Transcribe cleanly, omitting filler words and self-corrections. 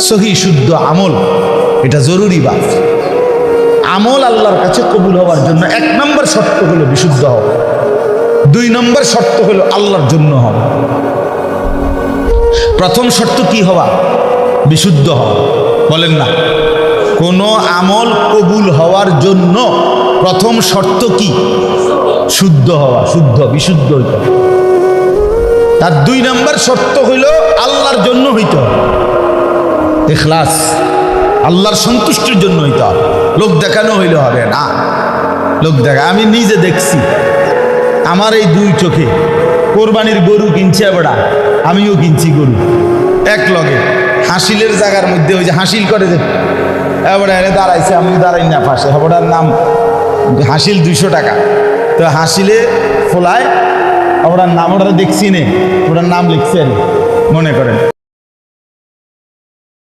সহি শুদ্ধ আমল, এটা জরুরি বাত। আমল আল্লাহর কাছে কবুল হওয়ার জন্য 1 নম্বর শর্ত হলো বিশুদ্ধ হওয়া, 2 নম্বর শর্ত হলো আল্লাহর জন্য হওয়া। প্রথম শর্ত কি হওয়া? বিশুদ্ধ হওয়া। বলেন না, কোনো আমল কবুল হওয়ার জন্য প্রথম শর্ত কি? শুদ্ধ হওয়া, শুদ্ধ বিশুদ্ধ হইতে হবে। তার 2 নম্বর শর্ত হইল আল্লাহর জন্য হইতে হবে, ইখলাস, আল্লাহর সন্তুষ্টির জন্য হইতে হবে। লোক দেখানো হইলে হবে না। লোক দেখা, আমি নিজে দেখছি, আমার এই 2 চোখে কোরবানির গরু কিনছে বেড়া, আমিও কিনছি গরু এক লগে। হাসিলের জায়গার মধ্যে ওই যে হাসিল করে যে এবারে এনে দাঁড়াইছে, আমি দাঁড়াই না পাশে, ওটার নাম হাসিল 200 টাকা। তো হাসিলে ফোলায় ওটার নাম, ওটা দেখছি নে, ওটার নাম লিখছেন মনে করেন।